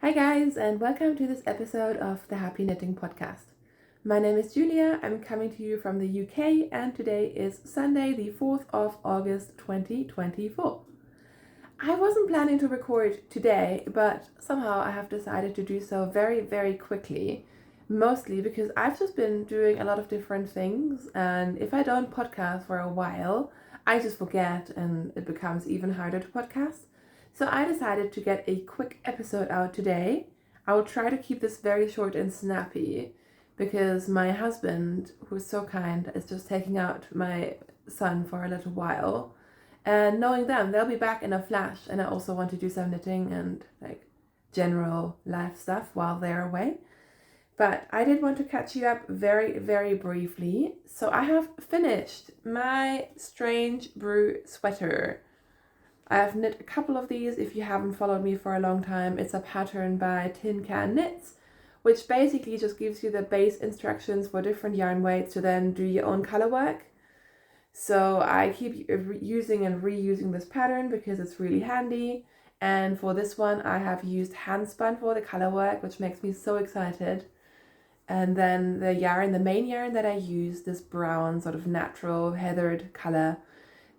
Hi guys, and welcome to this episode of the Happy Knitting Podcast. My name is Julia, I'm coming to you from the UK, and today is Sunday the 4th of August 2024. I wasn't planning to record today, but somehow I have decided to do so very quickly, mostly because I've just been doing a lot of different things, and if I don't podcast for a while, I just forget and it becomes even harder to podcast. So I decided to get a quick episode out today. I will try to keep this very short and snappy because my husband, who's so kind, is just taking out my son for a little while. And knowing them, they'll be back in a flash. And I also want to do some knitting and like general life stuff while they're away. But I did want to catch you up very briefly. So I have finished my Strange Brew sweater. I have knit a couple of these. If you haven't followed me for a long time, it's a pattern by Tin Can Knits, which basically just gives you the base instructions for different yarn weights to then do your own color work. So I keep using and reusing this pattern because it's really handy. And for this one, I have used Handspun for the color work, which makes me so excited. And then the yarn, the main yarn that I use, this brown sort of natural heathered color.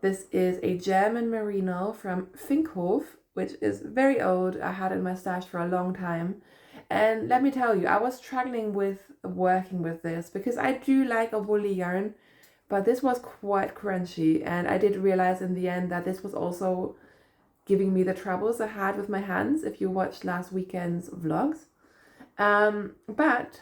This is a German merino from Finkhof, which is very old. I had it in my stash for a long time. And let me tell you, I was struggling with working with this because I do like a woolly yarn, but this was quite crunchy. And I did realize in the end that this was also giving me the troubles I had with my hands if you watched last weekend's vlogs. But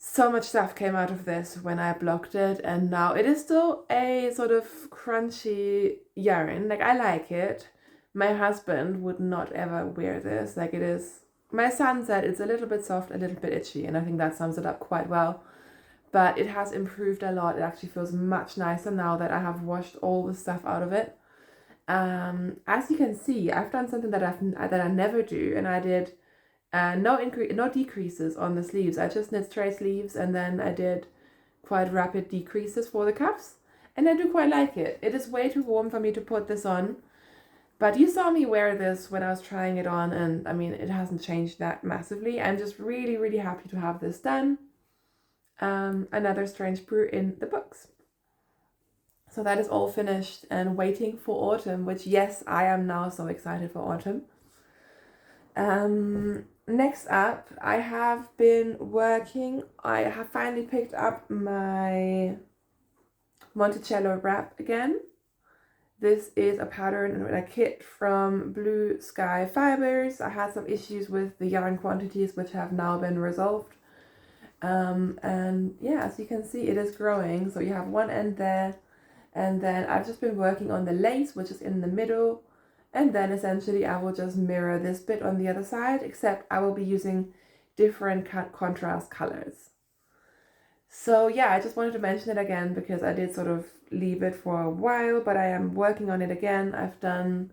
so much stuff came out of this when I blocked it, and now it is still a sort of crunchy yarn. Like, I like it. My husband would not ever wear this. Like, it is, my son said it's a little bit soft, a little bit itchy, and I think that sums it up quite well. But it has improved a lot. It actually feels much nicer now that I have washed all the stuff out of it. As you can see, I've done something that I never do, and I did no decreases on the sleeves. I just knit straight sleeves, and then I did quite rapid decreases for the cuffs, and I do quite like it. It is way too warm for me to put this on, but you saw me wear this when I was trying it on, and I mean, it hasn't changed that massively. I'm just really happy to have this done. Another Strange Brew in the books. So that is all finished and waiting for autumn, which, yes, I am now so excited for autumn. Next up, I have been working. I have finally picked up my Montello wrap again. This is a pattern and a kit from Blue Sky Fibers. I had some issues with the yarn quantities, which have now been resolved. And yeah, as you can see, it is growing. So you have one end there, and then I've just been working on the lace, which is in the middle. And then essentially I will just mirror this bit on the other side, except I will be using different contrast colors. So yeah, I just wanted to mention it again because I did sort of leave it for a while, but I am working on it again.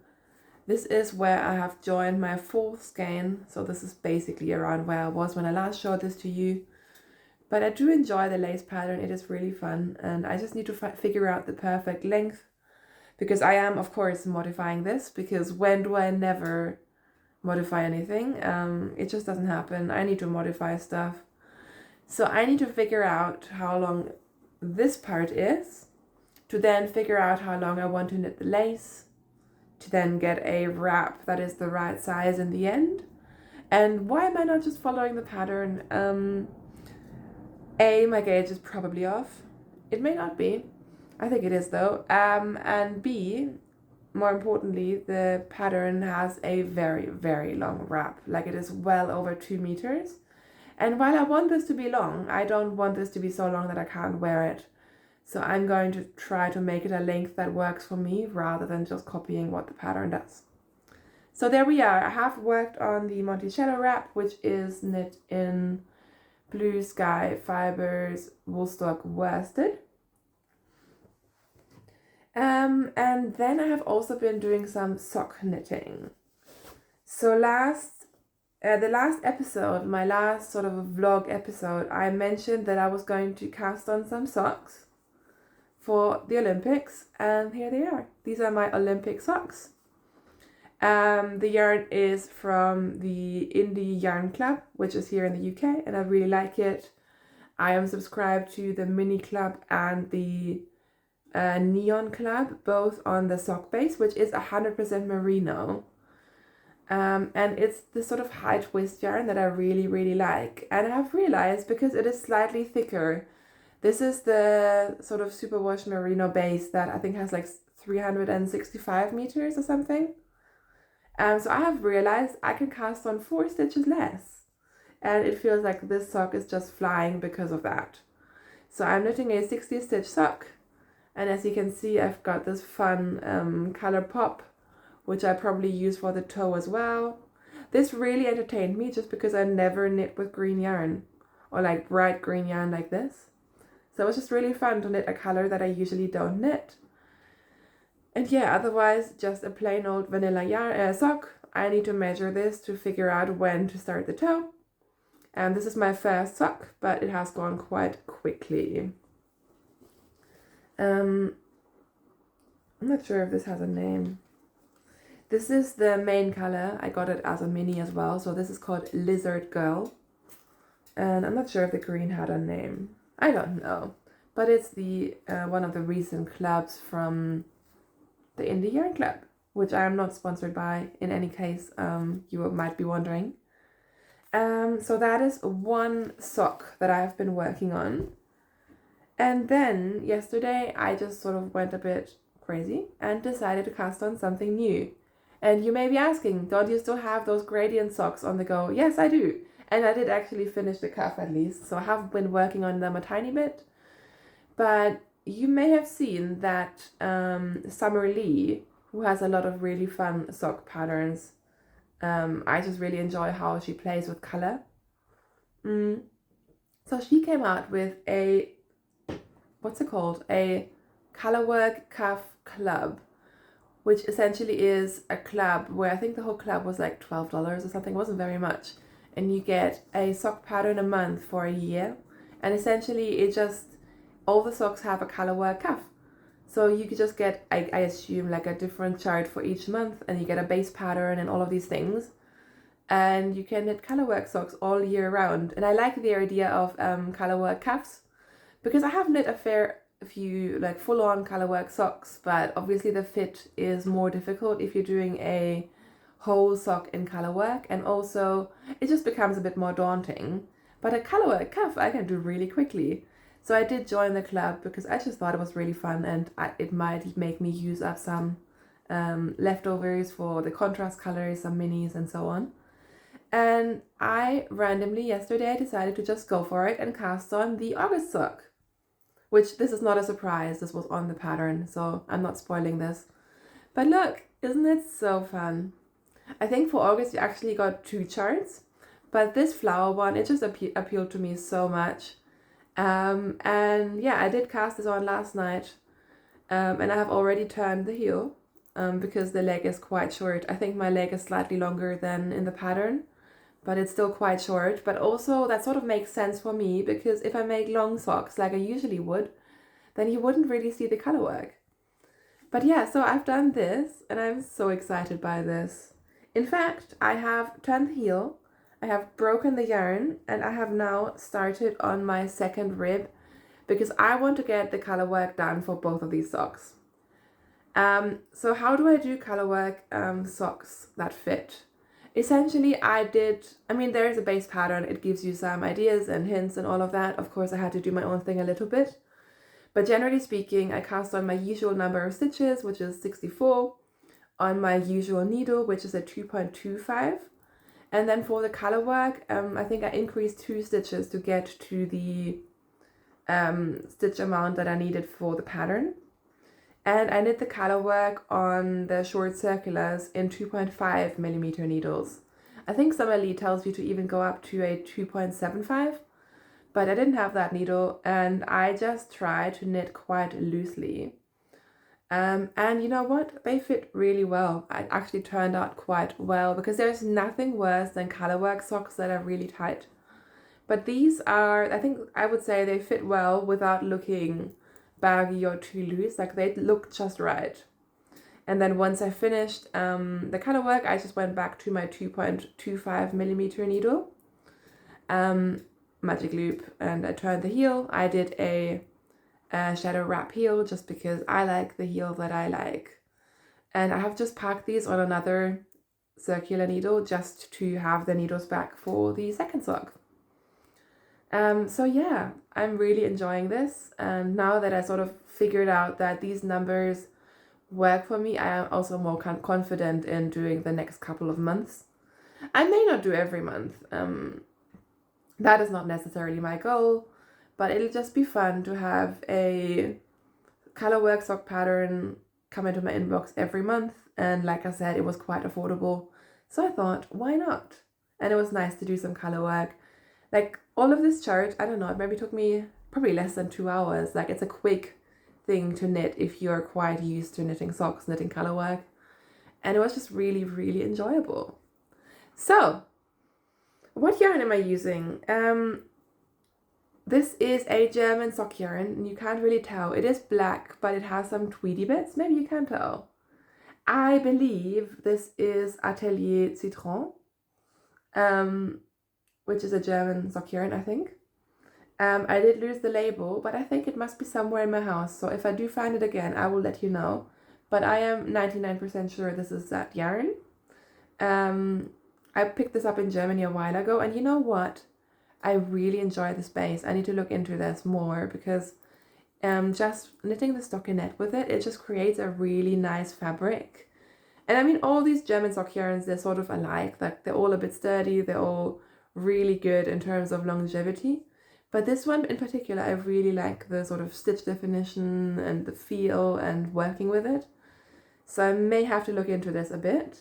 This is where I have joined my fourth skein. So this is basically around where I was when I last showed this to you. But I do enjoy the lace pattern. It is really fun, and I just need to figure out the perfect length. Because I am, of course, modifying this, because when do I never modify anything? It just doesn't happen. I need to modify stuff. So I need to figure out how long this part is, to then figure out how long I want to knit the lace, to then get a wrap that is the right size in the end. And why am I not just following the pattern? A, my gauge is probably off. It may not be. I think it is though. And B, more importantly, the pattern has a very long wrap. Like, it is well over 2 meters. And while I want this to be long, I don't want this to be so long that I can't wear it. So I'm going to try to make it a length that works for me rather than just copying what the pattern does. So there we are. I have worked on the Montello wrap, which is knit in Blue Sky Fibers Woolstock worsted. And then I have also been doing some sock knitting. So the last episode, my last sort of vlog episode, I mentioned that I was going to cast on some socks for the Olympics, and here they are. These are my Olympic socks. The yarn is from the Indie Yarn Club, which is here in the UK, and I really like it. I am subscribed to the Mini Club and the Neon Club, both on the sock base, which is 100% merino. And it's this sort of high twist yarn that I really, really like. And I have realized, because it is slightly thicker, this is the sort of superwash merino base that I think has like 365 meters or something. So I have realized I can cast on 4 stitches less. And it feels like this sock is just flying because of that. So I'm knitting a 60 stitch sock. And as you can see, I've got this fun color pop, which I probably use for the toe as well. This really entertained me just because I never knit with green yarn or like bright green yarn like this. So it was just really fun to knit a color that I usually don't knit. And yeah, otherwise just a plain old vanilla yarn sock. I need to measure this to figure out when to start the toe. And this is my first sock, but it has gone quite quickly. I'm not sure if this has a name. This is the main color. I got it as a mini as well. So this is called Lizard Girl. And I'm not sure if the green had a name. I don't know. But it's the one of the recent clubs from the Indie Yarn Club, which I am not sponsored by in any case, you might be wondering. So that is one sock that I've been working on. And then yesterday I just sort of went a bit crazy and decided to cast on something new. And you may be asking, don't you still have those gradient socks on the go? Yes, I do. And I did actually finish the cuff at least, so I have been working on them a tiny bit. But you may have seen that Summer Lee, who has a lot of really fun sock patterns, I just really enjoy how she plays with color. So she came out with a, what's it called? A Colourwork cuff club, which essentially is a club where I think the whole club was like $12 or something. It wasn't very much. And you get a sock pattern a month for a year. And essentially it just, all the socks have a Colourwork cuff. So you could just get, I assume, like a different chart for each month, and you get a base pattern and all of these things. And you can knit Colourwork socks all year round. And I like the idea of Colourwork cuffs, because I have knit a fair few like full-on Colourwork socks, but obviously the fit is more difficult if you're doing a whole sock in Colourwork, and also it just becomes a bit more daunting. But a Colourwork cuff I can do really quickly. So I did join the club because I just thought it was really fun, and it might make me use up some leftovers for the contrast colors, some minis and so on. And I randomly yesterday decided to just go for it and cast on the August sock, which this is not a surprise, this was on the pattern, so I'm not spoiling this. But look, isn't it so fun? I think for August you actually got 2 charts, but this flower one, it just appealed to me so much. And yeah, I did cast this on last night, and I have already turned the heel because the leg is quite short. I think my leg is slightly longer than in the pattern, but it's still quite short. But also that sort of makes sense for me, because if I make long socks like I usually would, then you wouldn't really see the Colourwork. But yeah, so I've done this and I'm so excited by this. In fact, I have turned the heel, I have broken the yarn, and I have now started on my second rib because I want to get the Colourwork done for both of these socks. So how do I do Colourwork socks that fit? Essentially there is a base pattern, it gives you some ideas and hints and all of that. Of course I had to do my own thing a little bit, but generally speaking I cast on my usual number of stitches, which is 64, on my usual needle, which is a 2.25, and then for the Colourwork I think I increased 2 stitches to get to the stitch amount that I needed for the pattern. And I knit the Colourwork on the short circulars in 2.5 millimeter needles. I think Summer Lee tells you to even go up to a 2.75, but I didn't have that needle and I just tried to knit quite loosely. And you know what? They fit really well. It actually turned out quite well, because there's nothing worse than Colourwork socks that are really tight. But these are, I would say they fit well without looking baggy or too loose. Like they look just right. And then once I finished the Colourwork, I just went back to my 2.25 millimeter needle, magic loop, and I turned the heel. I did a shadow wrap heel just because I like the heel that I like. And I have just packed these on another circular needle just to have the needles back for the second sock. So yeah, I'm really enjoying this. And now that I sort of figured out that these numbers work for me, I am also more confident in doing the next couple of months. I may not do every month. That is not necessarily my goal, but it'll just be fun to have a Colourwork sock pattern come into my inbox every month. And like I said, it was quite affordable. So I thought, why not? And it was nice to do some Colourwork. Like all of this chart, I don't know, it maybe took me probably less than 2 hours. Like it's a quick thing to knit if you're quite used to knitting socks, knitting Colourwork. And it was just really, really enjoyable. So, what yarn am I using? This is a German sock yarn, and you can't really tell. It is black, but it has some tweedy bits. Maybe you can tell. I believe this is Atelier Citron, which is a German sock yarn, I think. I did lose the label, but I think it must be somewhere in my house. So if I do find it again, I will let you know. But I am 99% sure this is that yarn. I picked this up in Germany a while ago, and you know what? I really enjoy the space. I need to look into this more because just knitting the stockinette with it, it just creates a really nice fabric. And I mean, all these German sock yarns, they're sort of alike. Like they're all a bit sturdy. They're all really good in terms of longevity. But this one in particular, I really like the sort of stitch definition and the feel and working with it. So I may have to look into this a bit.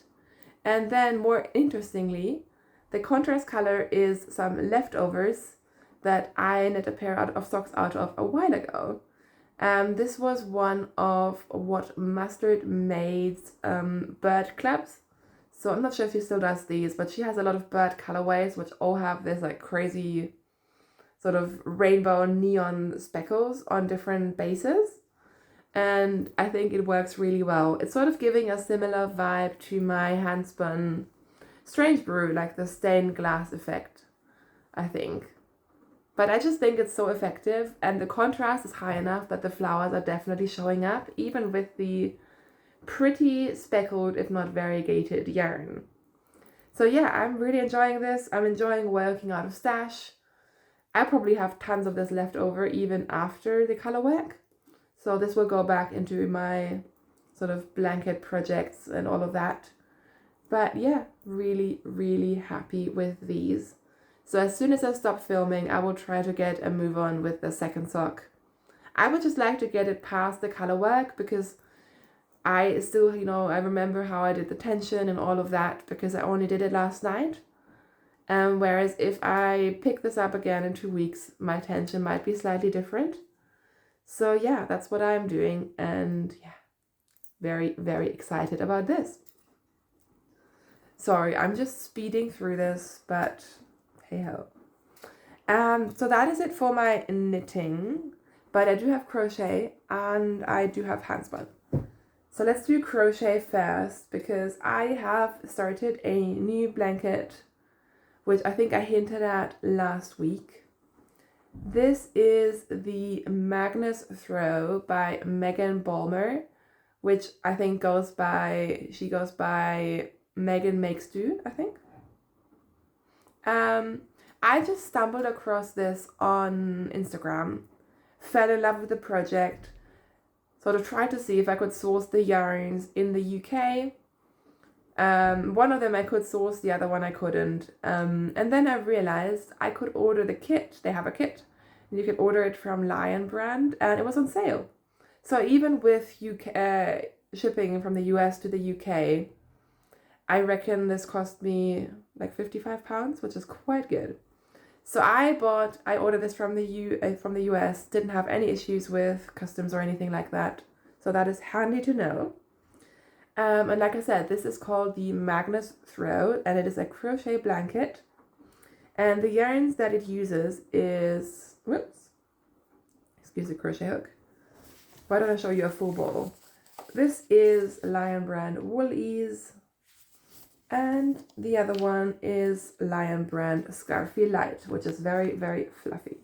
And then more interestingly, the contrast color is some leftovers that I knit a pair of socks out of a while ago. This was one of what Mustard Maid's bird clubs. So I'm not sure if she still does these, but she has a lot of bird colorways which all have this like crazy sort of rainbow neon speckles on different bases. And I think it works really well. It's sort of giving a similar vibe to my Handspun Strange Brew, like the stained glass effect, I think. But I just think it's so effective, and the contrast is high enough that the flowers are definitely showing up, even with the pretty speckled, if not variegated yarn. So yeah, I'm really enjoying this. I'm enjoying working out of stash. I probably have tons of this left over even after the Colourwork. So this will go back into my sort of blanket projects and all of that. But yeah, really, really happy with these. So as soon as I stop filming, I will try to get a move on with the second sock. I would just like to get it past the Colourwork because I still, I remember how I did the tension and all of that because I only did it last night. Whereas if I pick this up again in 2 weeks, my tension might be slightly different. So yeah, that's what I'm doing, and yeah, very, very excited about this. Sorry, I'm just speeding through this, but hey ho. So that is it for my knitting, but I do have crochet and I do have handspun. So let's do crochet first because I have started a new blanket, which I think I hinted at last week. This is the Magnus Throw by Megan Balmer, which I think she goes by Megan Makes Do, I think. I just stumbled across this on Instagram, fell in love with the project, sort of tried to see if I could source the yarns in the UK. One of them I could source, the other one I couldn't. And then I realized I could order the kit. They have a kit. And you could order it from Lion Brand, and it was on sale. So even with UK shipping from the US to the UK, I reckon this cost me like £55, which is quite good. So I ordered this from the US, didn't have any issues with customs or anything like that. So that is handy to know. And like I said, this is called the Magnus Throw, and it is a crochet blanket. And the yarns that it uses is, excuse the crochet hook. Why don't I show you a full ball? this is Lion brand Wool Ease, and the other one is Lion brand Scarfy Light, which is very, very fluffy.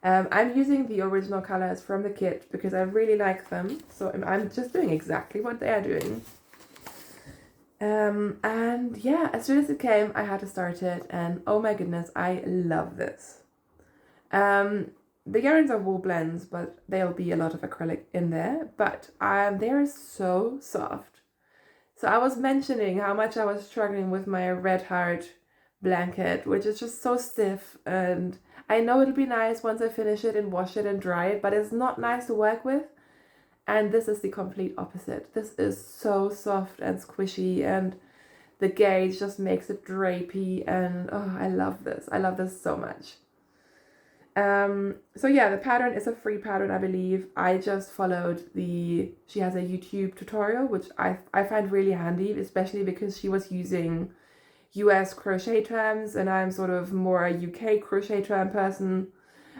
I'm using the original colors from the kit because I really like them, so I'm just doing exactly what they are doing. And yeah, as soon as it came, I had to start it, and oh my goodness, I love this. The yarns are wool blends, but there'll be a lot of acrylic in there, but they're so soft. So I was mentioning how much I was struggling with my Red Heart blanket, which is just so stiff, and I know it'll be nice once I finish it and wash it and dry it, but it's not nice to work with. And this is the complete opposite. This is so soft and squishy, and the gauge just makes it drapey, and oh, I love this. I love this so much. So yeah, the pattern is a free pattern, I believe. I just followed she has a YouTube tutorial, which I find really handy, especially because she was using US crochet terms, and I'm sort of more a UK crochet term person.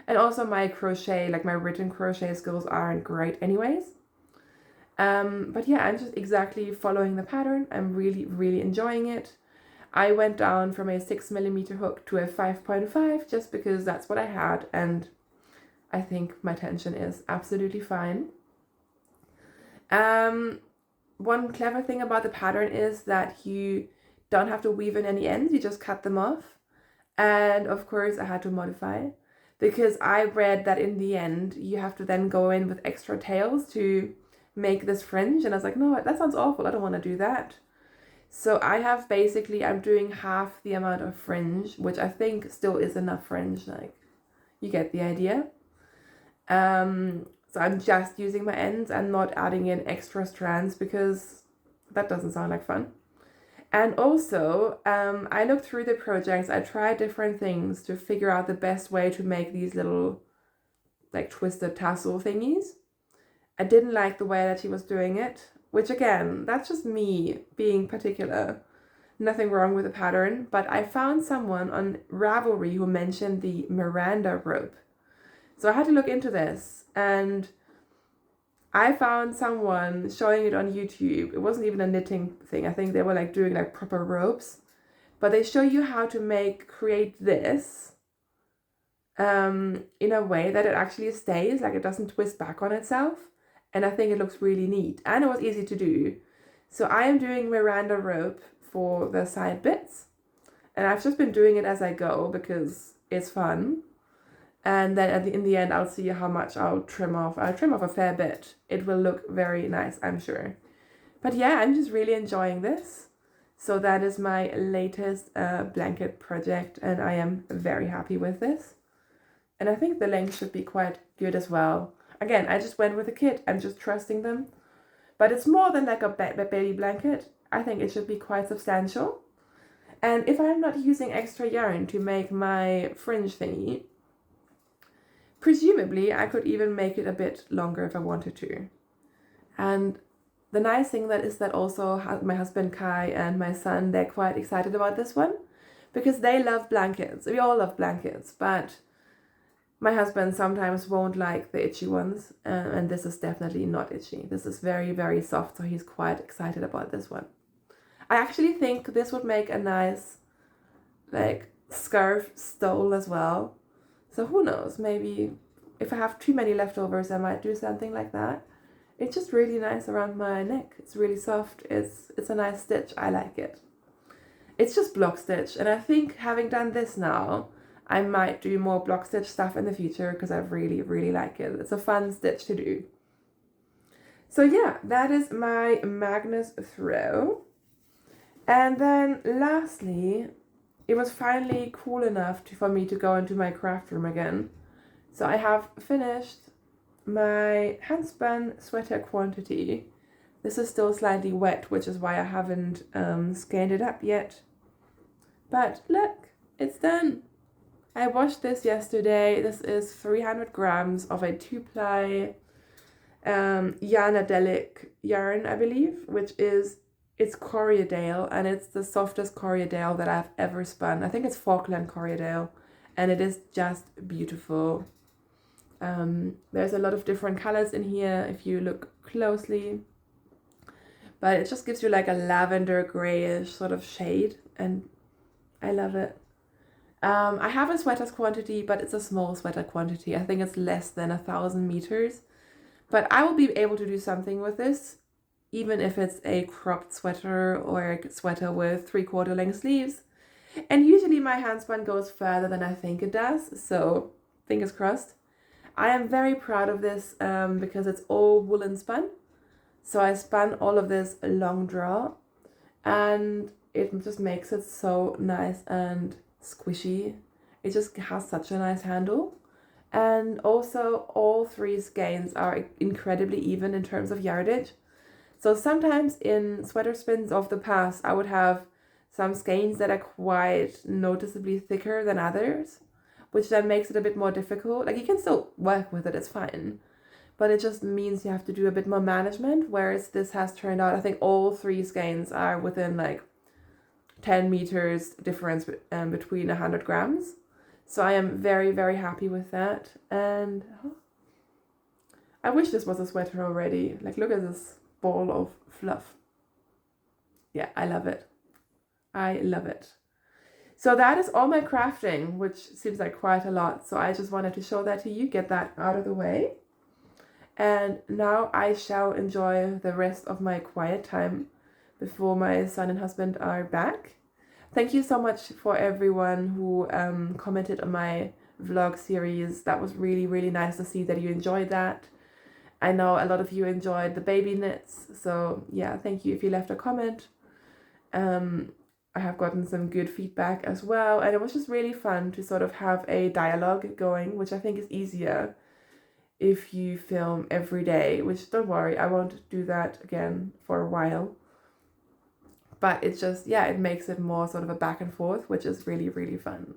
And also my crochet, like my written crochet skills aren't great anyways. But yeah, I'm just exactly following the pattern. I'm really, really enjoying it. I went down from a 6mm hook to a 5.5 just because that's what I had, and I think my tension is absolutely fine. One clever thing about the pattern is that you don't have to weave in any ends, you just cut them off. And of course I had to modify because I read that in the end you have to then go in with extra tails to make this fringe, and I was like, no, that sounds awful, I don't want to do that. So I'm doing half the amount of fringe, which I think still is enough fringe, like, you get the idea. So I'm just using my ends and not adding in extra strands because that doesn't sound like fun. And also, I looked through the projects, I tried different things to figure out the best way to make these little, like, twisted tassel thingies. I didn't like the way that she was doing it. Which again, that's just me being particular. Nothing wrong with the pattern, but I found someone on Ravelry who mentioned the Miranda rope. So I had to look into this, and I found someone showing it on YouTube. It wasn't even a knitting thing. I think they were like doing like proper ropes, but they show you how to create this in a way that it actually stays, like it doesn't twist back on itself. And I think it looks really neat, and it was easy to do. So I am doing Miranda rope for the side bits, and I've just been doing it as I go because it's fun. And then in the end, I'll see how much I'll trim off. I'll trim off a fair bit. It will look very nice, I'm sure. But yeah, I'm just really enjoying this. So that is my latest blanket project, and I am very happy with this. And I think the length should be quite good as well. Again, I just went with a kit. I'm just trusting them. But it's more than like a baby blanket. I think it should be quite substantial. And if I'm not using extra yarn to make my fringe thingy, presumably I could even make it a bit longer if I wanted to. And the nice thing that also my husband Kai and my son, they're quite excited about this one because they love blankets. We all love blankets, but my husband sometimes won't like the itchy ones, and this is definitely not itchy. This is very, very soft, so he's quite excited about this one. I actually think this would make a nice, like, scarf stole as well. So who knows, maybe if I have too many leftovers, I might do something like that. It's just really nice around my neck. It's really soft. It's a nice stitch. I like it. It's just block stitch, and I think having done this now, I might do more block stitch stuff in the future because I really, really like it. It's a fun stitch to do. So yeah, that is my Magnus throw. And then lastly, it was finally cool enough for me to go into my craft room again. So I have finished my Handspun sweater quantity. This is still slightly wet, which is why I haven't scanned it up yet. But look, it's done. I washed this yesterday. This is 300 grams of a 2-ply Yarnadelic yarn, I believe, which is, it's Corriedale, and it's the softest Corriedale that I've ever spun. I think it's Falkland Corriedale, and it is just beautiful. There's a lot of different colors in here if you look closely. but it just gives you like a lavender grayish sort of shade, and I love it. I have a sweater's quantity, but it's a small sweater quantity. I think it's less than 1,000 meters, but I will be able to do something with this, even if it's a cropped sweater or a sweater with 3/4 length sleeves. And usually my handspun goes further than I think it does, so fingers crossed. I am very proud of this because it's all woolen spun. So I spun all of this long draw, and it just makes it so nice and squishy. It just has such a nice handle. And also all 3 skeins are incredibly even in terms of yardage. So sometimes in sweater spins of the past, I would have some skeins that are quite noticeably thicker than others, which then makes it a bit more difficult. Like, you can still work with it, it's fine, but it just means you have to do a bit more management, whereas this has turned out, I think all 3 skeins are within like 10 meters difference between 100 grams. So I am very, very happy with that. And I wish this was a sweater already. Like, look at this ball of fluff. Yeah, I love it. I love it. So that is all my crafting, which seems like quite a lot. So I just wanted to show that to you, get that out of the way. And now I shall enjoy the rest of my quiet time before my son and husband are back. Thank you so much for everyone who commented on my vlog series. That was really, really nice to see that you enjoyed that. I know a lot of you enjoyed the baby knits. So yeah, thank you if you left a comment. I have gotten some good feedback as well, and it was just really fun to sort of have a dialogue going, which I think is easier if you film every day, which, don't worry, I won't do that again for a while. But it's just, yeah, it makes it more sort of a back and forth, which is really, really fun.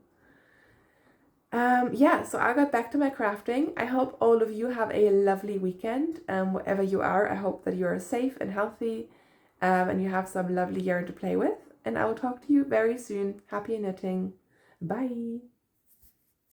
Yeah, so I got back to my crafting. I hope all of you have a lovely weekend. Wherever you are, I hope that you are safe and healthy, and you have some lovely yarn to play with. And I will talk to you very soon. Happy knitting. Bye.